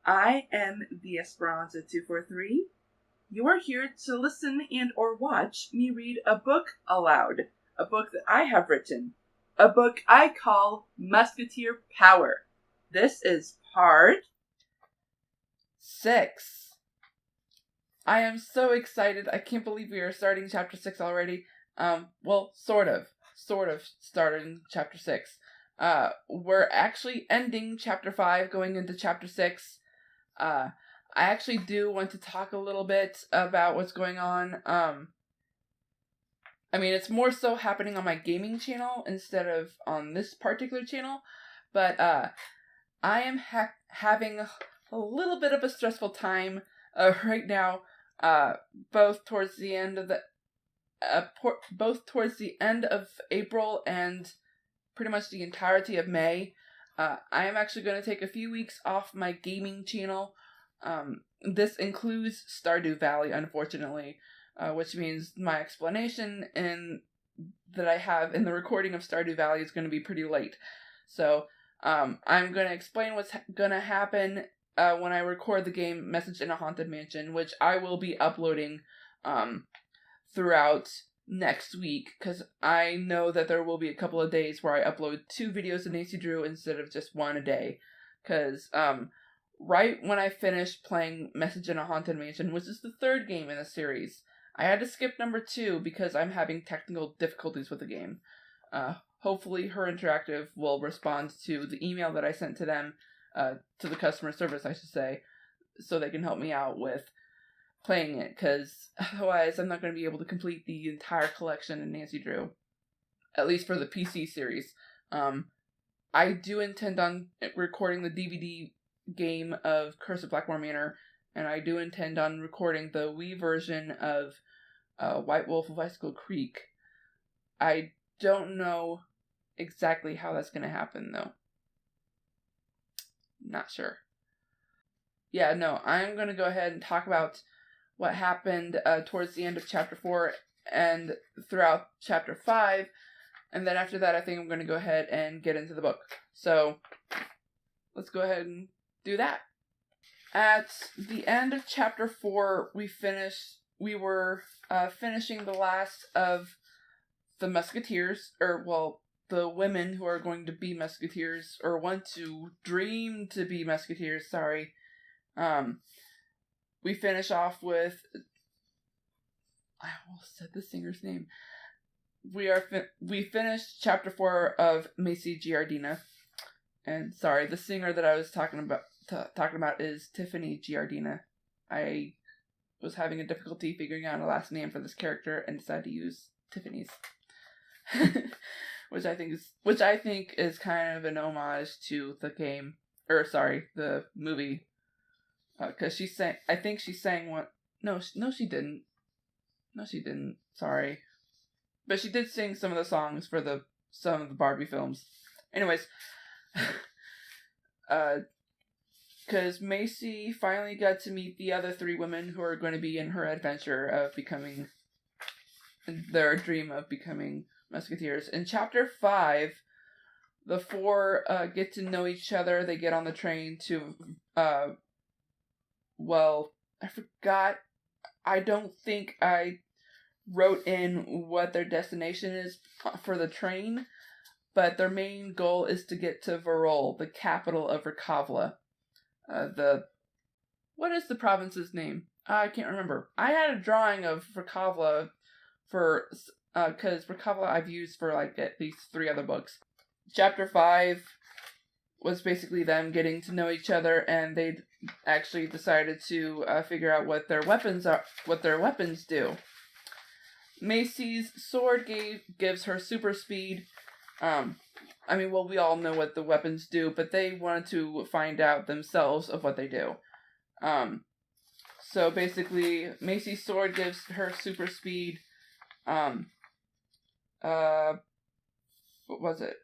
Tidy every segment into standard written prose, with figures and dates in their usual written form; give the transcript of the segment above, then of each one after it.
I am the Esperanza 243. You are here to listen and or watch me read a book aloud. A book that I have written. A book I call Musketeer Power. This is part 6. I am so excited. I can't believe we are starting chapter 6 already. Well, sort of starting chapter 6. We're actually ending chapter 5, going into chapter 6. I actually do want to talk a little bit about what's going on. It's more so happening on my gaming channel instead of on this particular channel, but I am having a little bit of a stressful time right now, both towards the end of April and pretty much the entirety of May. I am actually going to take a few weeks off my gaming channel. This includes Stardew Valley, unfortunately, which means my explanation that I have in the recording of Stardew Valley is going to be pretty late. So, I'm going to explain what's going to happen when I record the game Message in a Haunted Mansion, which I will be uploading throughout next week, because I know that there will be a couple of days where I upload 2 videos of Nancy Drew instead of just 1 a day, because right when I finished playing Message in a Haunted Mansion, which is the 3rd game in the series, I had to skip number 2 because I'm having technical difficulties with the game. Hopefully Her Interactive will respond to the email that I sent to them, to the customer service, I should say, so they can help me out with playing it, because otherwise I'm not going to be able to complete the entire collection in Nancy Drew, at least for the PC series. I do intend on recording the DVD game of Curse of Blackmore Manor, and I do intend on recording the Wii version of White Wolf of Icicle Creek. I don't know exactly how that's going to happen, though. Not sure. Yeah, no, I'm going to go ahead and talk about what happened towards the end of chapter 4 and throughout chapter 5, and then after that I think I'm going to go ahead and get into the book. So, let's go ahead and do that. At the end of chapter 4, we were finishing the last of the Musketeers, the women who are going to be Musketeers, or want to dream to be Musketeers, sorry. We finish off with, I almost said the singer's name. We finished chapter 4 of Macy Giardina, and sorry, the singer that I was talking about is Tiffany Giardina. I was having a difficulty figuring out a last name for this character and decided to use Tiffany's, which I think is kind of an homage to the game, the movie. Because she sang, I think she sang one. No, she didn't. No, she didn't. Sorry, but she did sing some of the songs for some of the Barbie films. Anyways, because Macy finally got to meet the other 3 women who are going to be in her adventure of becoming their dream of becoming Musketeers. In chapter 5, the 4 get to know each other. They get on the train to I forgot. I don't think I wrote in what their destination is for the train, but their main goal is to get to Verol, the capital of Rekavla. What is the province's name? I can't remember. I had a drawing of Rekavla because Rekavla I've used for at least 3 other books. Chapter 5 was basically them getting to know each other, and they actually decided to figure out what their weapons do. Macy's sword gives her super speed. We all know what the weapons do, but they wanted to find out themselves of what they do. So basically, Macy's sword gives her super speed. What was it?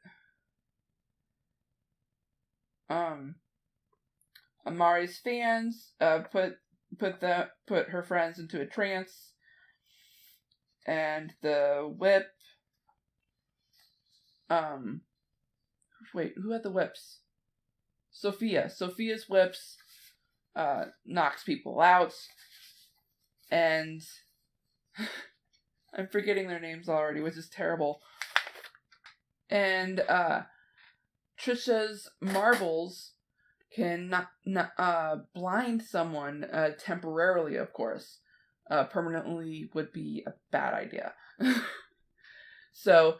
Amari's fans put her friends into a trance, and the whip. Wait, who had the whips? Sophia. Sophia's whips knocks people out, and I'm forgetting their names already, which is terrible. And Trisha's marbles can blind someone temporarily, of course. Permanently would be a bad idea. So,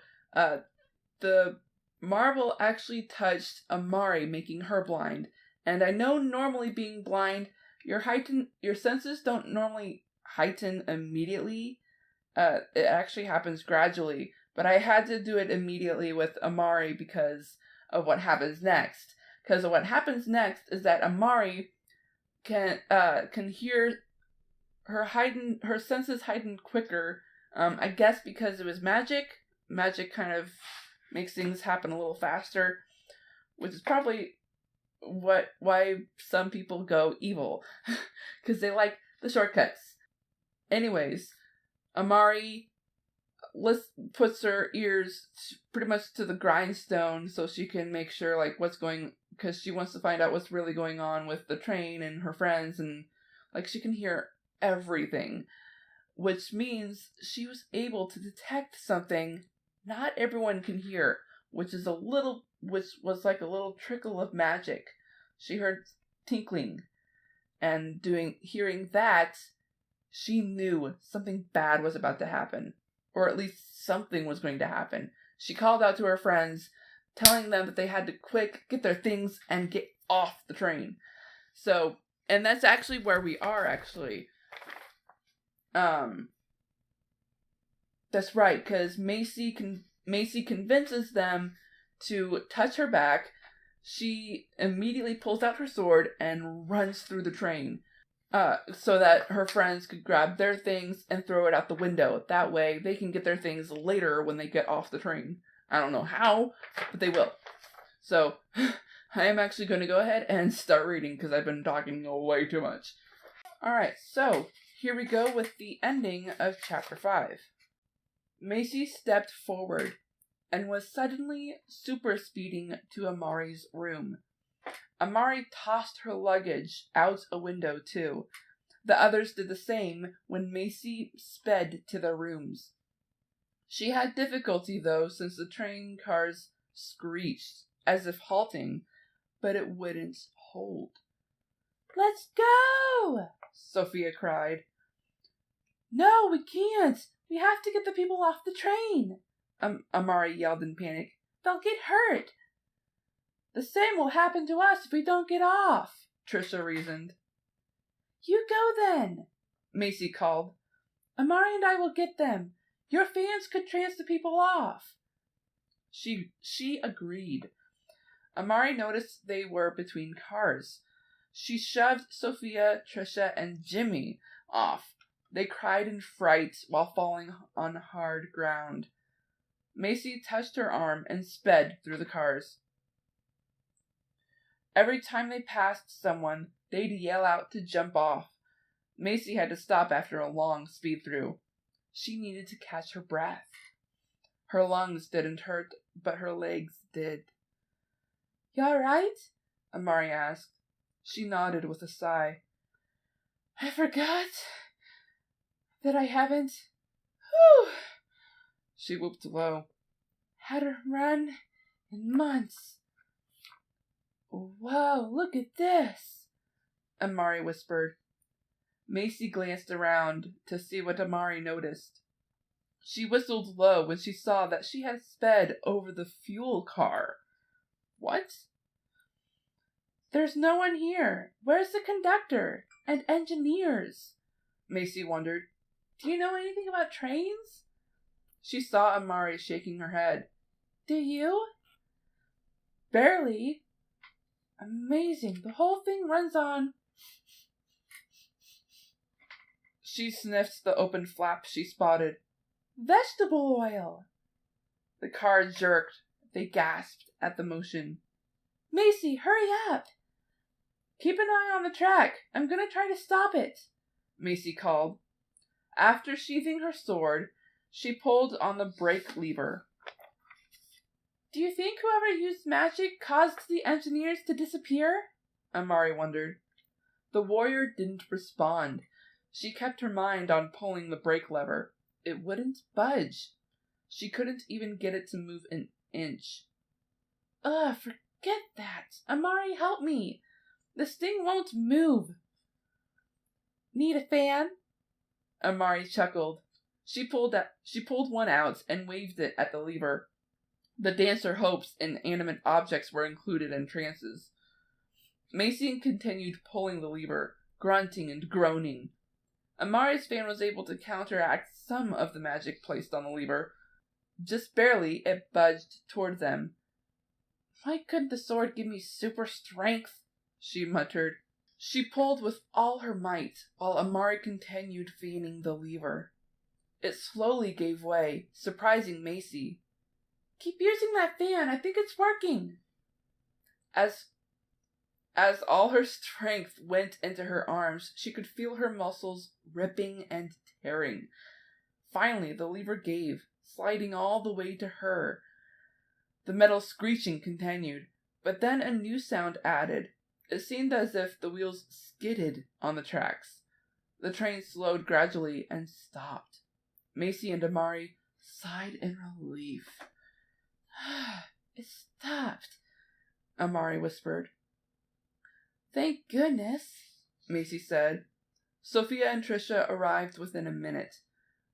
the marble actually touched Amari, making her blind. And I know normally being blind, your senses don't normally heighten immediately. It actually happens gradually. But I had to do it immediately with Amari because of what happens next. Because what happens next is that Amari can hear her senses heighten quicker. I guess because it was magic. Magic kind of makes things happen a little faster, which is probably why some people go evil, because they like the shortcuts. Anyways, Amari puts her ears pretty much to the grindstone so she can make sure because she wants to find out what's really going on with the train and her friends, and she can hear everything, which means she was able to detect something not everyone can hear, which was like a little trickle of magic. She heard tinkling, and hearing that, she knew something bad was about to happen, or at least something was going to happen. She called out to her friends, telling them that they had to quick get their things and get off the train. So, and that's actually where we are, actually. That's right, because Macy convinces them to touch her back. She immediately pulls out her sword and runs through the train, so that her friends could grab their things and throw it out the window. That way, they can get their things later when they get off the train. I don't know how, but they will. So, I am actually going to go ahead and start reading because I've been talking way too much. Alright, so here we go with the ending of Chapter 5. Macy stepped forward and was suddenly super speeding to Amari's room. Amari tossed her luggage out a window too. The others did the same when Macy sped to their rooms. She had difficulty though, since the train cars screeched as if halting, but it wouldn't hold. "Let's go!" Sophia cried. "No, we can't! We have to get the people off the train!" Amari yelled in panic. "They'll get hurt!" "The same will happen to us if we don't get off," Trisha reasoned. "You go then," Macy called. "Amari and I will get them. Your fans could trance the people off." She agreed. Amari noticed they were between cars. She shoved Sophia, Trisha, and Jimmy off. They cried in fright while falling on hard ground. Macy touched her arm and sped through the cars. Every time they passed someone, they'd yell out to jump off. Macy had to stop after a long speed through. She needed to catch her breath. Her lungs didn't hurt, but her legs did. "You all right?" Amari asked. She nodded with a sigh. "I forgot that I haven't, she whooped low, "had a run in months." "Whoa, look at this," Amari whispered. Macy glanced around to see what Amari noticed. She whistled low when she saw that she had sped over the fuel car. What? "There's no one here. Where's the conductor and engineers?" Macy wondered. "Do you know anything about trains?" She saw Amari shaking her head. "Do you?" "Barely." "Amazing. The whole thing runs on..." She sniffed the open flap she spotted. "Vegetable oil." The car jerked. They gasped at the motion. "Macy, hurry up." "Keep an eye on the track. I'm going to try to stop it," Macy called. After sheathing her sword, she pulled on the brake lever. "Do you think whoever used magic caused the engineers to disappear?" Amari wondered. The warrior didn't respond. She kept her mind on pulling the brake lever. It wouldn't budge. She couldn't even get it to move an inch. Ugh, forget that. Amari, help me. This thing won't move. Need a fan? Amari chuckled. She pulled one out and waved it at the lever. The dancer hopes inanimate objects were included in trances. Macy continued pulling the lever, grunting and groaning. Amari's fan was able to counteract some of the magic placed on the lever. Just barely, it budged toward them. Why couldn't the sword give me super strength? She muttered. She pulled with all her might, while Amari continued fanning the lever. It slowly gave way, surprising Macy. Keep using that fan, I think it's working. As all her strength went into her arms, she could feel her muscles ripping and tearing. Finally, the lever gave, sliding all the way to her. The metal screeching continued, but then a new sound added. It seemed as if the wheels skidded on the tracks. The train slowed gradually and stopped. Macy and Amari sighed in relief. It stopped, Amari whispered. Thank goodness, Macy said. Sophia and Trisha arrived within a minute.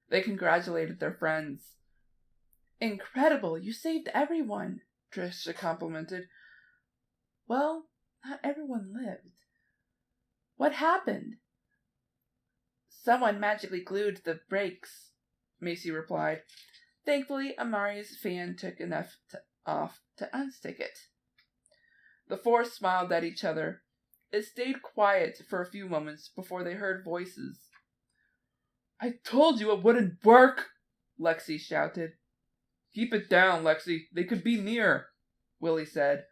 They congratulated their friends. Incredible, you saved everyone, Trisha complimented. Well, not everyone lived. What happened? Someone magically glued the brakes, Macy replied. Thankfully, Amari's fan took enough off to unstick it. The four smiled at each other. It stayed quiet for a few moments before they heard voices. I told you it wouldn't work, Lexi shouted. Keep it down, Lexi. They could be near, Willie said.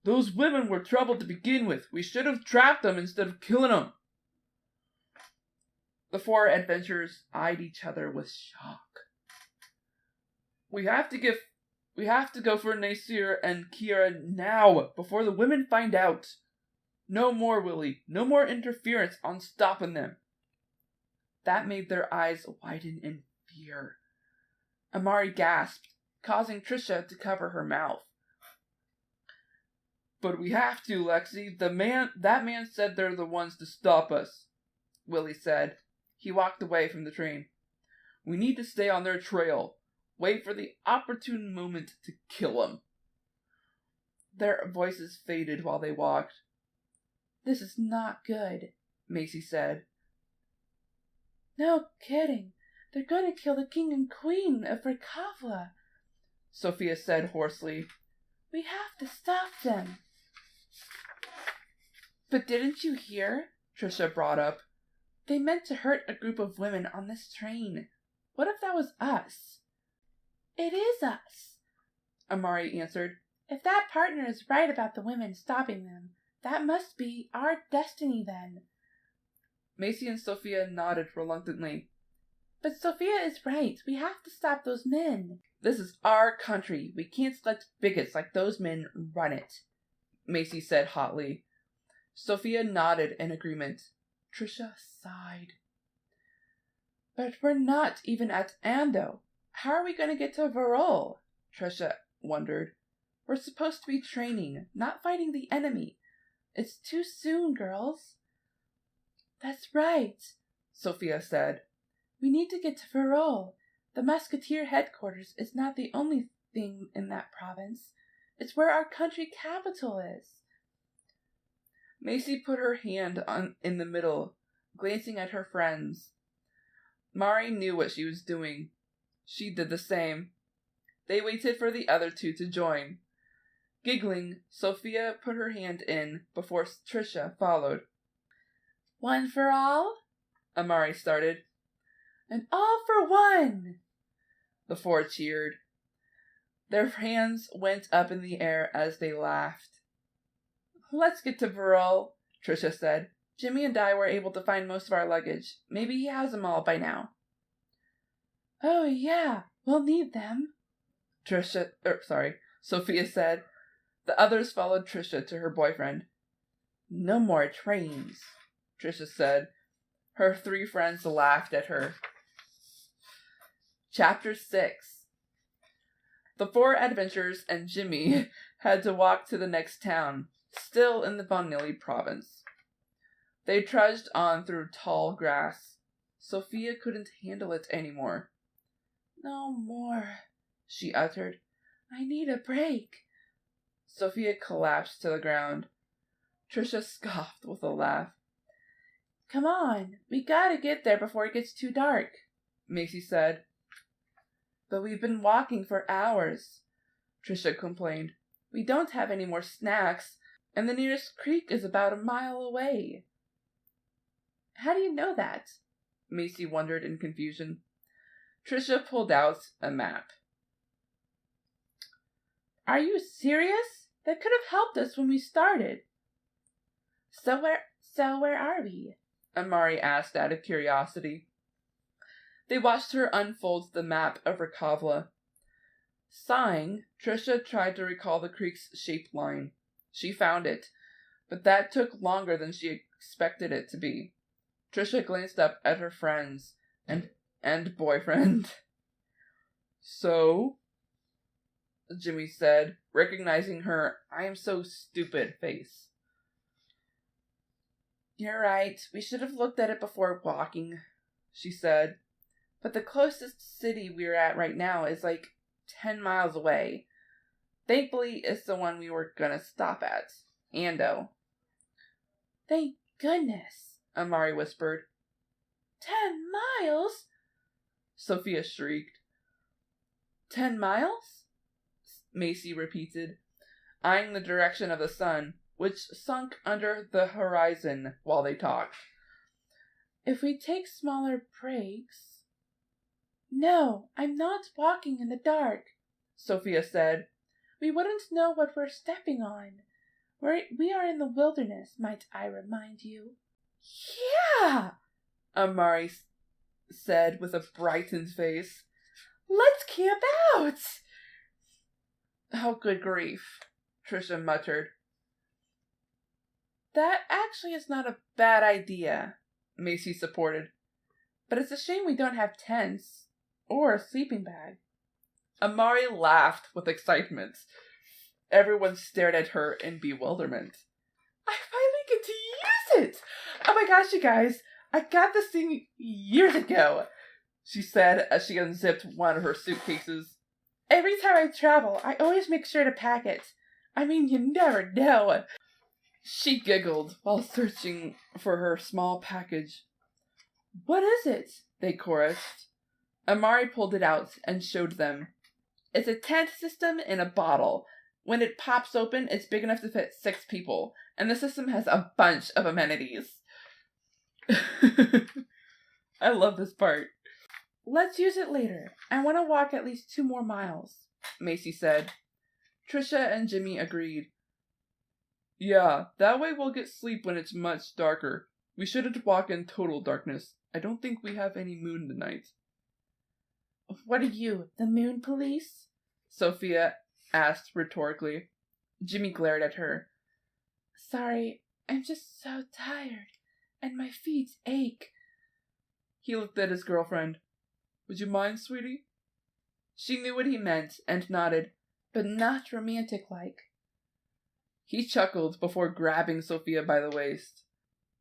Those women were trouble to begin with. We should have trapped them instead of killing them. The four adventurers eyed each other with shock. We have to go for Nasir and Kira now, before the women find out. No more, Willie. No more interference on stopping them. That made their eyes widen in fear. Amari gasped, causing Trisha to cover her mouth. But we have to, Lexi. That man said they're the ones to stop us, Willie said. He walked away from the train. We need to stay on their trail. Wait for the opportune moment to kill them. Their voices faded while they walked. This is not good, Macy said. No kidding. They're going to kill the king and queen of Rekavla, Sophia said hoarsely. We have to stop them. But didn't you hear? Trisha brought up. They meant to hurt a group of women on this train. What if that was us? It is us, Amari answered. If that partner is right about the women stopping them, that must be our destiny then. Macy and Sophia nodded reluctantly. But Sophia is right. We have to stop those men. This is our country. We can't let bigots like those men run it, Macy said hotly. Sophia nodded in agreement. Trisha sighed. But we're not even at Ando. How are we going to get to Verol? Trisha wondered. We're supposed to be training, not fighting the enemy. It's too soon, girls. That's right, Sophia said. We need to get to Verol. The Musketeer headquarters is not the only thing in that province. It's where our country capital is. Macy put her hand in the middle, glancing at her friends. Mari knew what she was doing. She did the same. They waited for the other two to join. Giggling, Sophia put her hand in before Trisha followed. One for all? Amari started. And all for one! The four cheered. Their hands went up in the air as they laughed. Let's get to Verol, Trisha said. Jimmy and I were able to find most of our luggage. Maybe he has them all by now. Oh yeah, we'll need them, Sophia said. The others followed Trisha to her boyfriend. No more trains, Trisha said. Her 3 friends laughed at her. Chapter 6. The 4 adventurers and Jimmy had to walk to the next town, still in the Vanilli province. They trudged on through tall grass. Sophia couldn't handle it anymore. No more, she uttered. I need a break. Sophia collapsed to the ground. Trisha scoffed with a laugh. Come on, we gotta get there before it gets too dark, Macy said. But we've been walking for hours, Trisha complained. We don't have any more snacks, and the nearest creek is about a mile away. How do you know that? Macy wondered in confusion. Trisha pulled out a map. Are you serious? That could have helped us when we started. So where are we? Amari asked out of curiosity. They watched her unfold the map of Rekavla. Sighing, Trisha tried to recall the creek's shape line. She found it, but that took longer than she expected it to be. Trisha glanced up at her friends and boyfriend. So, Jimmy said, recognizing her I am so stupid face. You're right, we should have looked at it before walking, she said. But the closest city we're at right now is like 10 miles away. Thankfully, it's the one we were gonna stop at. Ando. Thank goodness, Amari whispered. 10 miles? Sophia shrieked. 10 miles? Macy repeated, eyeing the direction of the sun, which sunk under the horizon while they talked. If we take smaller breaks... No, I'm not walking in the dark, Sophia said. We wouldn't know what we're stepping on. We are in the wilderness, might I remind you. Yeah, Amari said with a brightened face. Let's camp out! Oh, good grief, Trisha muttered. That actually is not a bad idea, Macy supported. But it's a shame we don't have tents or a sleeping bag. Amari laughed with excitement. Everyone stared at her in bewilderment. I finally get to use it! Oh my gosh, you guys, I got this thing years ago, she said as she unzipped one of her suitcases. Every time I travel, I always make sure to pack it. I mean, you never know. She giggled while searching for her small package. What is it? They chorused. Amari pulled it out and showed them. It's a tent system in a bottle. When it pops open, it's big enough to fit 6 people, and the system has a bunch of amenities. I love this part. Let's use it later. I want to walk at least 2 more miles, Macy said. Trisha and Jimmy agreed. Yeah, that way we'll get sleep when it's much darker. We shouldn't walk in total darkness. I don't think we have any moon tonight. What are you, the moon police? Sophia asked rhetorically. Jimmy glared at her. Sorry, I'm just so tired, and my feet ache. He looked at his girlfriend. Would you mind, sweetie? She knew what he meant and nodded, but not romantic-like. He chuckled before grabbing Sophia by the waist.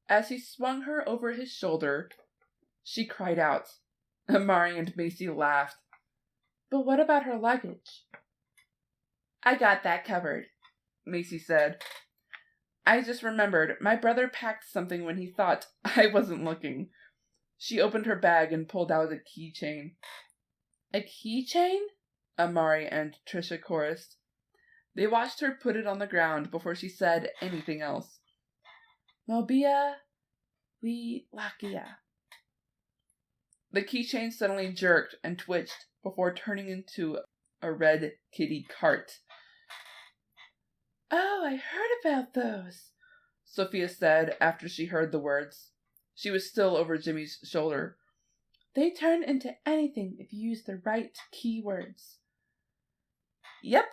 As he swung her over his shoulder, she cried out. Amari and Macy laughed. But what about her luggage? I got that covered, Macy said. I just remembered my brother packed something when he thought I wasn't looking. She opened her bag and pulled out a keychain. A keychain? Amari and Trisha chorused. They watched her put it on the ground before she said anything else. Mobia we lakia. The keychain suddenly jerked and twitched before turning into a red kitty cart. Oh, I heard about those, Sophia said after she heard the words. She was still over Jimmy's shoulder. They turn into anything if you use the right keywords. Yep,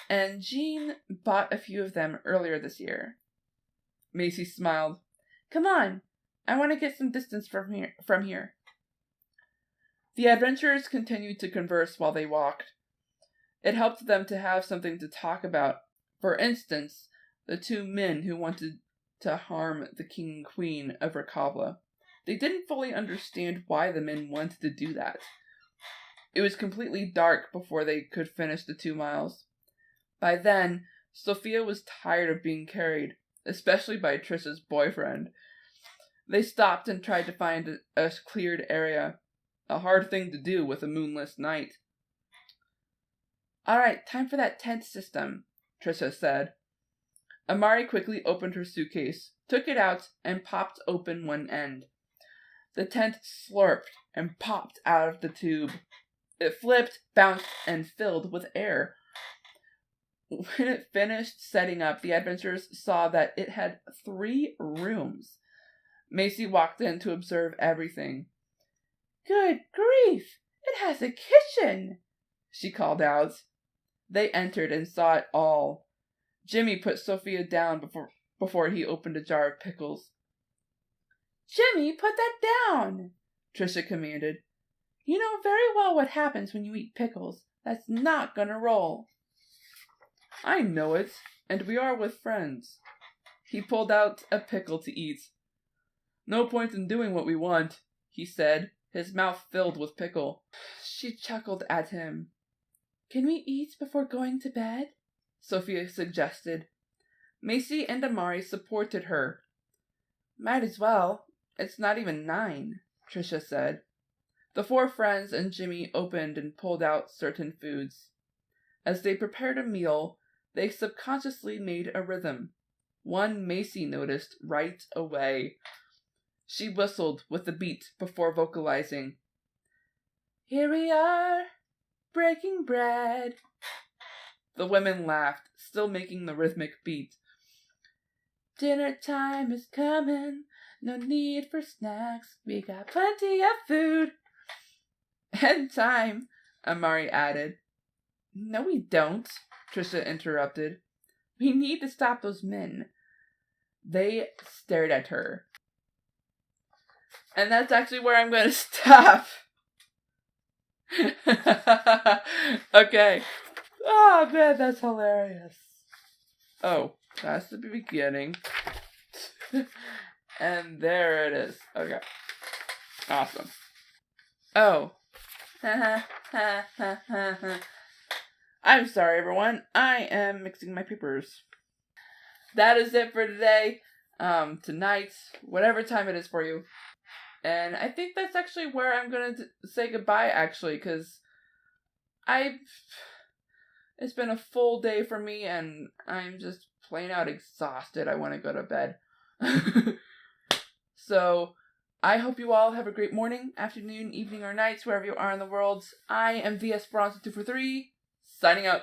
and Jean bought a few of them earlier this year. Macy smiled. Come on, I want to get some distance from here. The adventurers continued to converse while they walked. It helped them to have something to talk about. For instance, the two men who wanted to harm the king and queen of Rekavla. They didn't fully understand why the men wanted to do that. It was completely dark before they could finish the 2 miles. By then, Sophia was tired of being carried, especially by Trish's boyfriend. They stopped and tried to find a cleared area, a hard thing to do with a moonless night. Alright, time for that tent system, Trisha said. Amari quickly opened her suitcase, took it out, and popped open one end. The tent slurped and popped out of the tube. It flipped, bounced, and filled with air. When it finished setting up, the adventurers saw that it had 3 rooms. Macy walked in to observe everything. Good grief! It has a kitchen! She called out. They entered and saw it all. Jimmy put Sophia down before he opened a jar of pickles. Jimmy, put that down! Trisha commanded. You know very well what happens when you eat pickles. That's not gonna roll. I know it, and we are with friends. He pulled out a pickle to eat. No point in doing what we want, he said, his mouth filled with pickle. She chuckled at him. Can we eat before going to bed? Sophia suggested. Macy and Amari supported her. Might as well. It's not even 9, Trisha said. The 4 friends and Jimmy opened and pulled out certain foods. As they prepared a meal, they subconsciously made a rhythm. One Macy noticed right away. She whistled with the beat before vocalizing. Here we are, breaking bread. The women laughed, still making the rhythmic beat. Dinner time is coming, no need for snacks, we got plenty of food. And time, Amari added. No, we don't, Trisha interrupted. We need to stop those men. They stared at her. And that's actually where I'm going to stop. Okay. Oh, man, that's hilarious. Oh, that's the beginning. And there it is. Okay. Awesome. Oh. I'm sorry, everyone. I am mixing my papers. That is it for today. Tonight, whatever time it is for you. And I think that's actually where I'm going to say goodbye, actually, because it's been a full day for me, and I'm just plain out exhausted. I want to go to bed. So, I hope you all have a great morning, afternoon, evening, or nights, wherever you are in the world. I am VS Bronze 243, signing out.